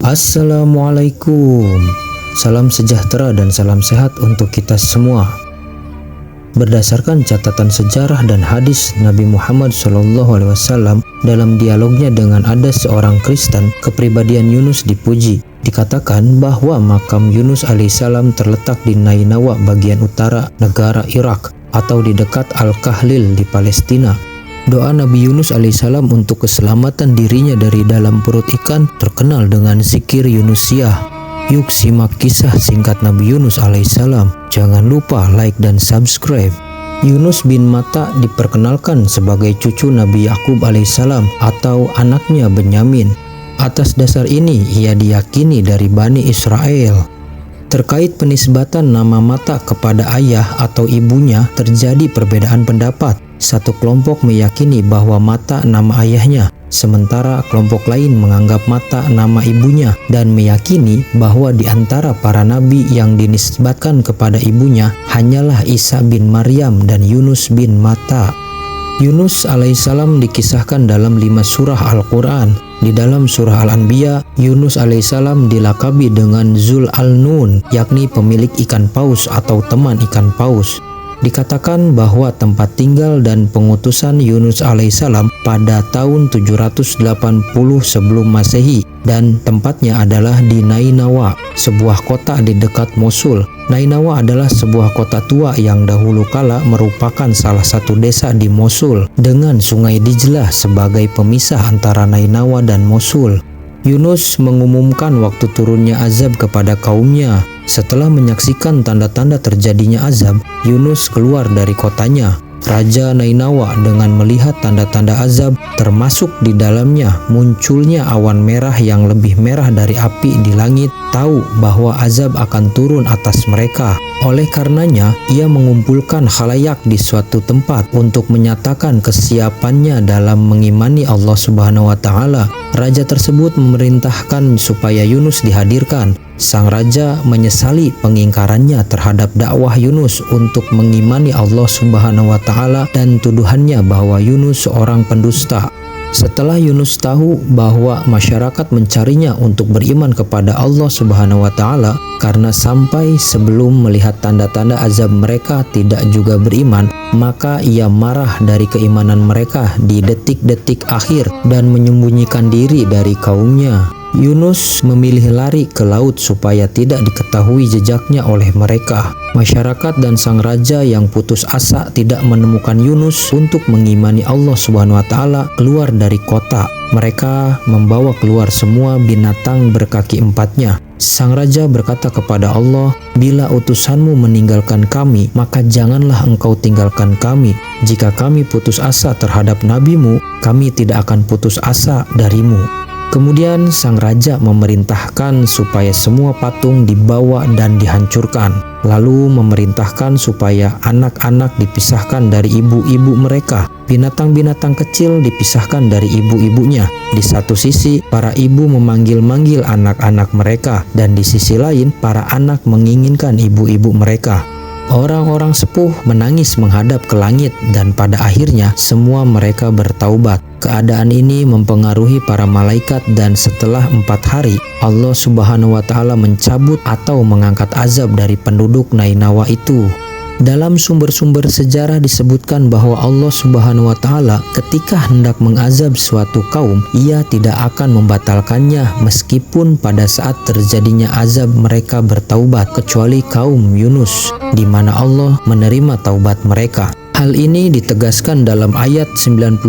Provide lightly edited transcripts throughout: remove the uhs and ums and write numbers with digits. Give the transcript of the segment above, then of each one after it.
Assalamualaikum. Salam sejahtera dan salam sehat untuk kita semua. Berdasarkan catatan sejarah dan hadis Nabi Muhammad SAW dalam dialognya dengan ada seorang Kristen, kepribadian Yunus dipuji. Dikatakan bahwa makam Yunus alaihissalam terletak di Nainawa bagian utara negara Irak atau di dekat Al-Kahlil di Palestina. Doa Nabi Yunus alaihissalam untuk keselamatan dirinya dari dalam perut ikan terkenal dengan zikir Yunusiah. Yuk simak kisah singkat Nabi Yunus alaihissalam. Jangan lupa like dan subscribe. Yunus bin Matta diperkenalkan sebagai cucu Nabi Yakub alaihissalam atau anaknya Benyamin. Atas dasar ini ia diyakini dari Bani Israel. Terkait penisbatan nama Matta kepada ayah atau ibunya terjadi perbedaan pendapat. Satu kelompok meyakini bahwa Matta nama ayahnya, sementara kelompok lain menganggap Matta nama ibunya dan meyakini bahwa di antara para nabi yang dinisbatkan kepada ibunya hanyalah Isa bin Maryam dan Yunus bin Matta. Yunus alaihissalam dikisahkan dalam 5 surah Al-Quran. Di dalam surah Al-Anbiya, Yunus alaihissalam dilakabi dengan Zul Al-Nun, yakni pemilik ikan paus atau teman ikan paus. Dikatakan bahwa tempat tinggal dan pengutusan Yunus alaihissalam pada tahun 780 sebelum Masehi dan tempatnya adalah di Nainawa, sebuah kota di dekat Mosul. Nainawa adalah sebuah kota tua yang dahulu kala merupakan salah satu desa di Mosul dengan sungai Dijlah sebagai pemisah antara Nainawa dan Mosul. Yunus mengumumkan waktu turunnya azab kepada kaumnya. Setelah menyaksikan tanda-tanda terjadinya azab, Yunus keluar dari kotanya. Raja Nainawa dengan melihat tanda-tanda azab, termasuk di dalamnya munculnya awan merah yang lebih merah dari api di langit, tahu bahwa azab akan turun atas mereka. Oleh karenanya, ia mengumpulkan khalayak di suatu tempat untuk menyatakan kesiapannya dalam mengimani Allah Subhanahu wa Ta'ala. Raja tersebut memerintahkan supaya Yunus dihadirkan. Sang raja menyesali pengingkarannya terhadap dakwah Yunus untuk mengimani Allah Subhanahu wa Ta'ala dan tuduhannya bahwa Yunus seorang pendusta. Setelah Yunus tahu bahwa masyarakat mencarinya untuk beriman kepada Allah Subhanahu wa Ta'ala karena sampai sebelum melihat tanda-tanda azab mereka tidak juga beriman, maka ia marah dari keimanan mereka di detik-detik akhir dan menyembunyikan diri dari kaumnya. Yunus memilih lari ke laut supaya tidak diketahui jejaknya oleh mereka. Masyarakat dan sang raja yang putus asa tidak menemukan Yunus untuk mengimani Allah Subhanahu wa Ta'ala keluar dari kota. Mereka membawa keluar semua binatang berkaki empatnya. Sang raja berkata kepada Allah, "Bila utusanmu meninggalkan kami, maka janganlah engkau tinggalkan kami. Jika kami putus asa terhadap nabimu, kami tidak akan putus asa darimu." Kemudian sang raja memerintahkan supaya semua patung dibawa dan dihancurkan. Lalu memerintahkan supaya anak-anak dipisahkan dari ibu-ibu mereka. Binatang-binatang kecil dipisahkan dari ibu-ibunya. Di satu sisi, para ibu memanggil-manggil anak-anak mereka, dan di sisi lain, para anak menginginkan ibu-ibu mereka. Orang-orang sepuh menangis menghadap ke langit dan pada akhirnya semua mereka bertaubat. Keadaan ini mempengaruhi para malaikat dan setelah 4 hari Allah Subhanahu wa Ta'ala mencabut atau mengangkat azab dari penduduk Nainawa itu. Dalam sumber-sumber sejarah disebutkan bahwa Allah Subhanahu wa Ta'ala ketika hendak mengazab suatu kaum, ia tidak akan membatalkannya meskipun pada saat terjadinya azab mereka bertaubat, kecuali kaum Yunus, di mana Allah menerima taubat mereka. Hal ini ditegaskan dalam ayat 98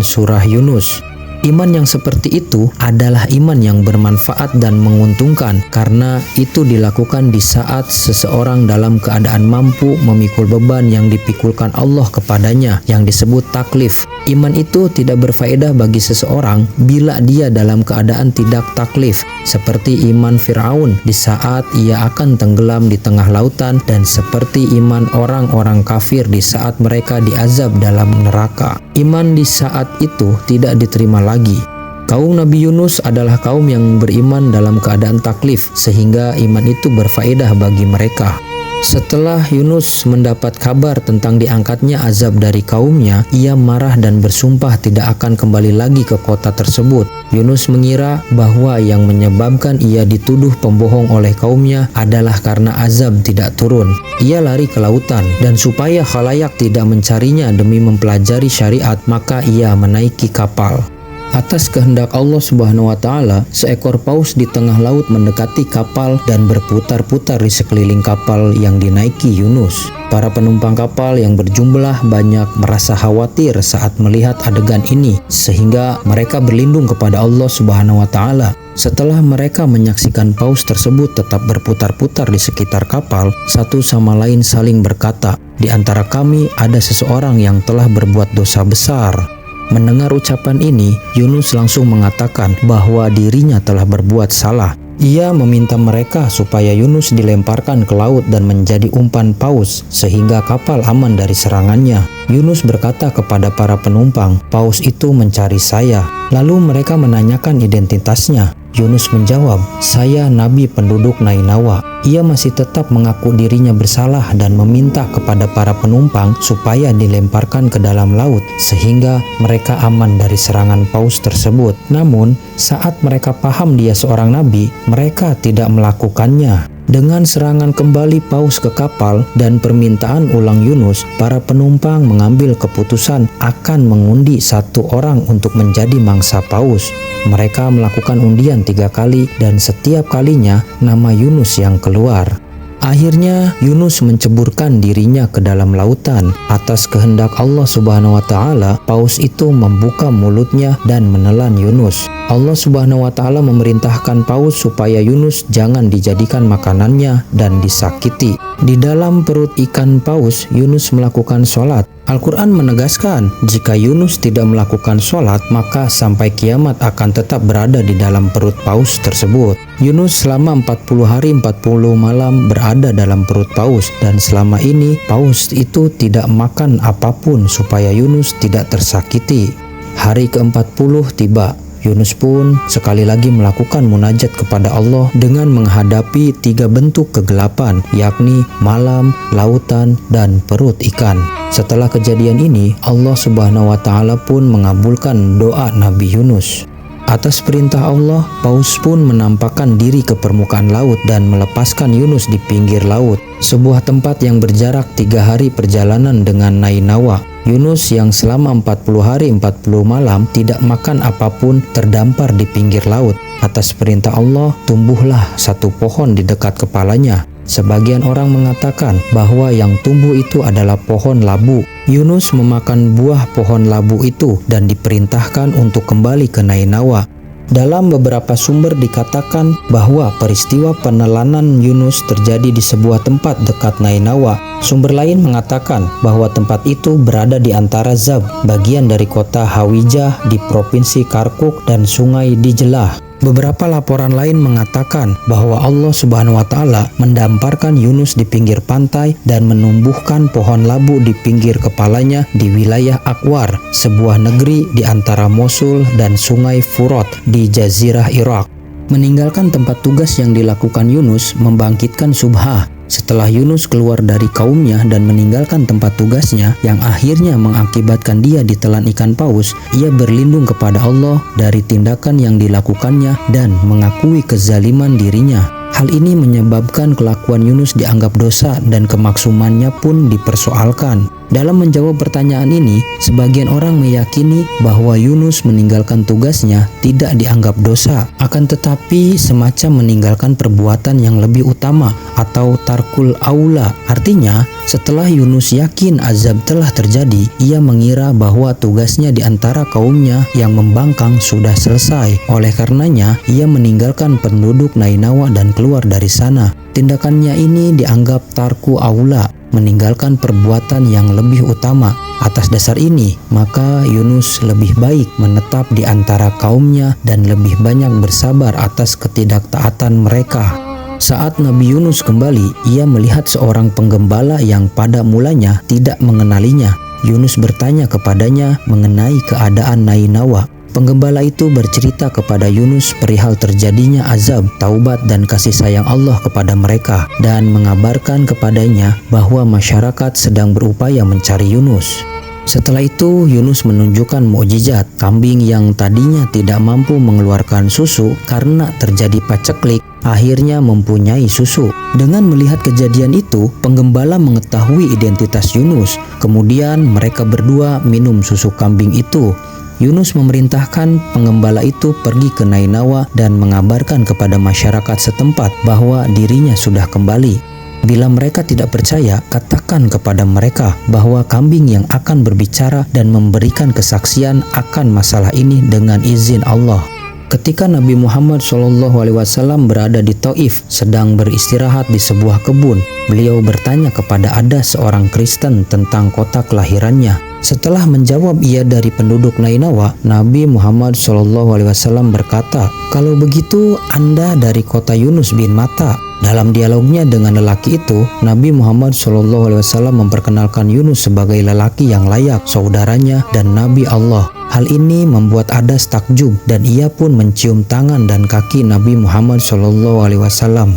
surah Yunus. Iman yang seperti itu adalah iman yang bermanfaat dan menguntungkan karena itu dilakukan di saat seseorang dalam keadaan mampu memikul beban yang dipikulkan Allah kepadanya yang disebut taklif. Iman itu tidak berfaedah bagi seseorang bila dia dalam keadaan tidak taklif, seperti iman Fir'aun di saat ia akan tenggelam di tengah lautan dan seperti iman orang-orang kafir di saat mereka diazab dalam neraka. Iman di saat itu tidak diterima lagi. Kaum Nabi Yunus adalah kaum yang beriman dalam keadaan taklif sehingga iman itu berfaedah bagi mereka. Setelah Yunus mendapat kabar tentang diangkatnya azab dari kaumnya, ia marah dan bersumpah tidak akan kembali lagi ke kota tersebut. Yunus mengira bahwa yang menyebabkan ia dituduh pembohong oleh kaumnya adalah karena azab tidak turun. Ia lari ke lautan, dan supaya khalayak tidak mencarinya demi mempelajari syariat, maka ia menaiki kapal. Atas kehendak Allah Subhanahu wa Ta'ala, seekor paus di tengah laut mendekati kapal dan berputar-putar di sekeliling kapal yang dinaiki Yunus. Para penumpang kapal yang berjumlah banyak merasa khawatir saat melihat adegan ini, sehingga mereka berlindung kepada Allah Subhanahu wa Ta'ala. Setelah mereka menyaksikan paus tersebut tetap berputar-putar di sekitar kapal, satu sama lain saling berkata, "Di antara kami ada seseorang yang telah berbuat dosa besar." Mendengar ucapan ini, Yunus langsung mengatakan bahwa dirinya telah berbuat salah. Ia meminta mereka supaya Yunus dilemparkan ke laut dan menjadi umpan paus sehingga kapal aman dari serangannya. Yunus berkata kepada para penumpang, "Paus itu mencari saya." Lalu mereka menanyakan identitasnya. Yunus menjawab, "Saya nabi penduduk Nainawa." Ia masih tetap mengaku dirinya bersalah dan meminta kepada para penumpang supaya dilemparkan ke dalam laut sehingga mereka aman dari serangan paus tersebut. Namun, saat mereka paham dia seorang nabi, mereka tidak melakukannya. Dengan serangan kembali paus ke kapal dan permintaan ulang Yunus, para penumpang mengambil keputusan akan mengundi satu orang untuk menjadi mangsa paus. Mereka melakukan undian 3 kali dan setiap kalinya nama Yunus yang keluar. Akhirnya Yunus menceburkan dirinya ke dalam lautan. Atas kehendak Allah Subhanahu wa Ta'ala, paus itu membuka mulutnya dan menelan Yunus. Allah Subhanahu wa Ta'ala memerintahkan paus supaya Yunus jangan dijadikan makanannya dan disakiti. Di dalam perut ikan paus, Yunus melakukan sholat. Al-Quran menegaskan, jika Yunus tidak melakukan sholat, maka sampai kiamat akan tetap berada di dalam perut paus tersebut. Yunus selama 40 hari 40 malam berada dalam perut paus, dan selama ini paus itu tidak makan apapun supaya Yunus tidak tersakiti. Hari ke-40 tiba. Yunus pun sekali lagi melakukan munajat kepada Allah dengan menghadapi 3 bentuk kegelapan, yakni malam, lautan, dan perut ikan. Setelah kejadian ini, Allah Subhanahu wa Ta'ala pun mengabulkan doa Nabi Yunus. Atas perintah Allah, paus pun menampakkan diri ke permukaan laut dan melepaskan Yunus di pinggir laut, sebuah tempat yang berjarak 3 hari perjalanan dengan Nainawa. Yunus yang selama 40 hari 40 malam tidak makan apapun terdampar di pinggir laut. Atas perintah Allah, tumbuhlah satu pohon di dekat kepalanya. Sebagian orang mengatakan bahwa yang tumbuh itu adalah pohon labu. Yunus memakan buah pohon labu itu dan diperintahkan untuk kembali ke Nainawa. Dalam beberapa sumber dikatakan bahwa peristiwa penelanan Yunus terjadi di sebuah tempat dekat Nainawa. Sumber lain mengatakan bahwa tempat itu berada di antara Zab, bagian dari kota Hawija di provinsi Kirkuk, dan sungai Dijelah. Beberapa laporan lain mengatakan bahwa Allah Subhanahu wa Ta'ala mendamparkan Yunus di pinggir pantai dan menumbuhkan pohon labu di pinggir kepalanya di wilayah Akwar, sebuah negeri di antara Mosul dan sungai Furat di Jazirah Irak. Meninggalkan tempat tugas yang dilakukan Yunus membangkitkan subhah. Setelah Yunus keluar dari kaumnya dan meninggalkan tempat tugasnya yang akhirnya mengakibatkan dia ditelan ikan paus, ia berlindung kepada Allah dari tindakan yang dilakukannya dan mengakui kezaliman dirinya. Hal ini menyebabkan kelakuan Yunus dianggap dosa dan kemaksumannya pun dipersoalkan. Dalam menjawab pertanyaan ini, sebagian orang meyakini bahwa Yunus meninggalkan tugasnya tidak dianggap dosa, akan tetapi semacam meninggalkan perbuatan yang lebih utama atau tarkul aula. Artinya, setelah Yunus yakin azab telah terjadi, ia mengira bahwa tugasnya di antara kaumnya yang membangkang sudah selesai. Oleh karenanya, ia meninggalkan penduduk Nainawa dan keluar dari sana. Tindakannya ini dianggap tarku aula, meninggalkan perbuatan yang lebih utama. Atas dasar ini, maka Yunus lebih baik menetap di antara kaumnya dan lebih banyak bersabar atas ketidaktaatan mereka. Saat Nabi Yunus kembali, ia melihat seorang penggembala yang pada mulanya tidak mengenalinya. Yunus bertanya kepadanya mengenai keadaan Nainawa. Penggembala itu bercerita kepada Yunus perihal terjadinya azab, taubat dan kasih sayang Allah kepada mereka, dan mengabarkan kepadanya bahwa masyarakat sedang berupaya mencari Yunus. Setelah itu Yunus menunjukkan mukjizat. Kambing yang tadinya tidak mampu mengeluarkan susu karena terjadi paceklik akhirnya mempunyai susu. Dengan melihat kejadian itu, penggembala mengetahui identitas Yunus. Kemudian mereka berdua minum susu kambing itu. Yunus memerintahkan penggembala itu pergi ke Nainawa dan mengabarkan kepada masyarakat setempat bahwa dirinya sudah kembali. Bila mereka tidak percaya, katakan kepada mereka bahwa kambing yang akan berbicara dan memberikan kesaksian akan masalah ini dengan izin Allah. Ketika Nabi Muhammad SAW berada di Taif sedang beristirahat di sebuah kebun, beliau bertanya kepada ada seorang Kristen tentang kota kelahirannya. Setelah menjawab ia dari penduduk Nainawa, Nabi Muhammad SAW berkata, "Kalau begitu Anda dari kota Yunus bin Matta." Dalam dialognya dengan lelaki itu, Nabi Muhammad SAW memperkenalkan Yunus sebagai lelaki yang layak, saudaranya dan Nabi Allah. Hal ini membuat Adas takjub dan ia pun mencium tangan dan kaki Nabi Muhammad SAW.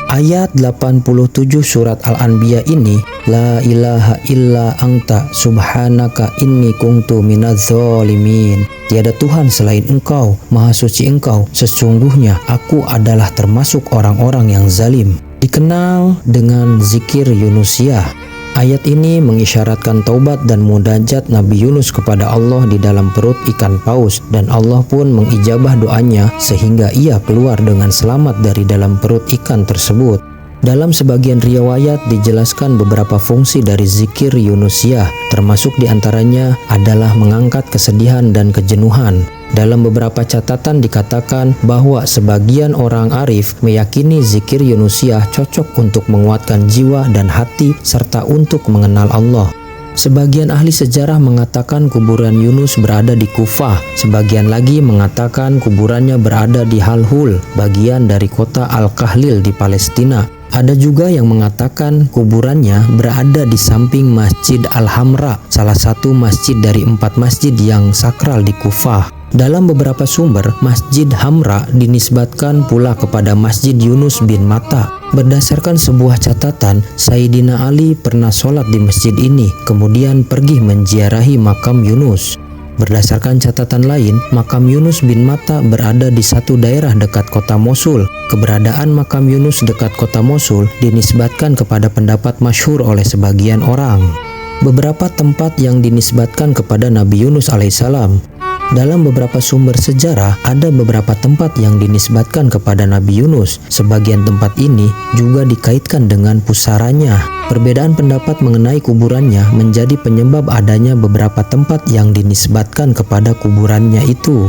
Ayat 87 surat Al-Anbiya ini, La ilaha illa anta subhanaka inni kuntu minadz zalimin. Tiada Tuhan selain Engkau, Maha Suci Engkau, sesungguhnya aku adalah termasuk orang-orang yang zalim. Dikenal dengan zikir Yunusiyah. Ayat ini mengisyaratkan taubat dan munajat Nabi Yunus kepada Allah di dalam perut ikan paus, dan Allah pun mengijabah doanya sehingga ia keluar dengan selamat dari dalam perut ikan tersebut. Dalam sebagian riwayat dijelaskan beberapa fungsi dari zikir Yunusiyah, termasuk diantaranya adalah mengangkat kesedihan dan kejenuhan. Dalam beberapa catatan dikatakan bahwa sebagian orang arif meyakini zikir Yunusiyah cocok untuk menguatkan jiwa dan hati serta untuk mengenal Allah. Sebagian ahli sejarah mengatakan kuburan Yunus berada di Kufah, sebagian lagi mengatakan kuburannya berada di Halhul, bagian dari kota Al-Kahlil di Palestina. Ada juga yang mengatakan kuburannya berada di samping Masjid Al-Hamra, salah satu masjid dari 4 masjid yang sakral di Kufah. Dalam beberapa sumber, Masjid Hamra dinisbatkan pula kepada Masjid Yunus bin Matta. Berdasarkan sebuah catatan, Sayyidina Ali pernah sholat di masjid ini, kemudian pergi menziarahi makam Yunus. Berdasarkan catatan lain, makam Yunus bin Matta berada di satu daerah dekat kota Mosul. Keberadaan makam Yunus dekat kota Mosul dinisbatkan kepada pendapat masyhur oleh sebagian orang. Beberapa tempat yang dinisbatkan kepada Nabi Yunus alaihissalam. Dalam beberapa sumber sejarah, ada beberapa tempat yang dinisbatkan kepada Nabi Yunus. Sebagian tempat ini juga dikaitkan dengan pusaranya. Perbedaan pendapat mengenai kuburannya menjadi penyebab adanya beberapa tempat yang dinisbatkan kepada kuburannya itu.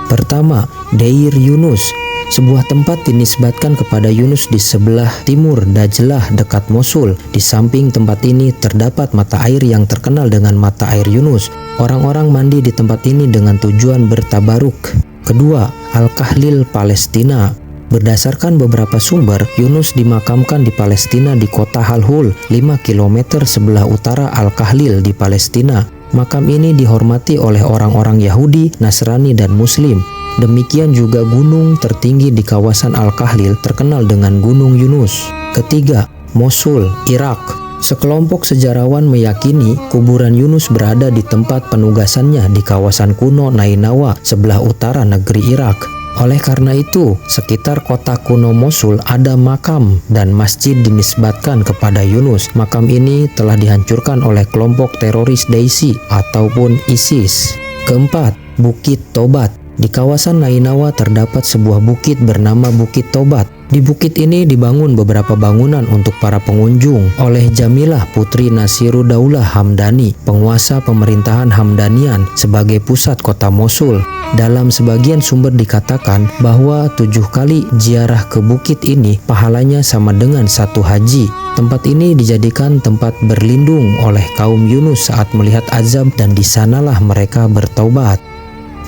Pertama, Deir Yunus. Sebuah tempat dinisbatkan kepada Yunus di sebelah timur Dajlah dekat Mosul. Di samping tempat ini terdapat mata air yang terkenal dengan mata air Yunus. Orang-orang mandi di tempat ini dengan tujuan bertabaruk. Kedua, Al-Kahlil, Palestina. Berdasarkan beberapa sumber, Yunus dimakamkan di Palestina di kota Halhul, 5 km sebelah utara Al-Kahlil di Palestina. Makam ini dihormati oleh orang-orang Yahudi, Nasrani, dan Muslim. Demikian juga gunung tertinggi di kawasan Al-Kahlil terkenal dengan Gunung Yunus. Ketiga, Mosul, Irak. Sekelompok sejarawan meyakini kuburan Yunus berada di tempat penugasannya di kawasan kuno Nainawa, sebelah utara negeri Irak. Oleh karena itu, sekitar kota kuno Mosul ada makam dan masjid dinisbatkan kepada Yunus. Makam ini telah dihancurkan oleh kelompok teroris Daesh ataupun ISIS. Keempat, Bukit Tobat. Di kawasan Nainawa terdapat sebuah bukit bernama Bukit Tobat. Di bukit ini dibangun beberapa bangunan untuk para pengunjung oleh Jamilah Putri Nasirudaulah Hamdani, penguasa pemerintahan Hamdanian sebagai pusat kota Mosul. Dalam sebagian sumber dikatakan bahwa 7 kali ziarah ke bukit ini pahalanya sama dengan 1 haji. Tempat ini dijadikan tempat berlindung oleh kaum Yunus saat melihat azab dan di sanalah mereka bertaubat.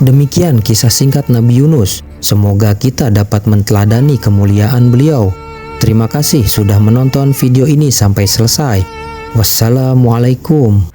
Demikian kisah singkat Nabi Yunus. Semoga kita dapat menteladani kemuliaan beliau. Terima kasih sudah menonton video ini sampai selesai. Wassalamualaikum.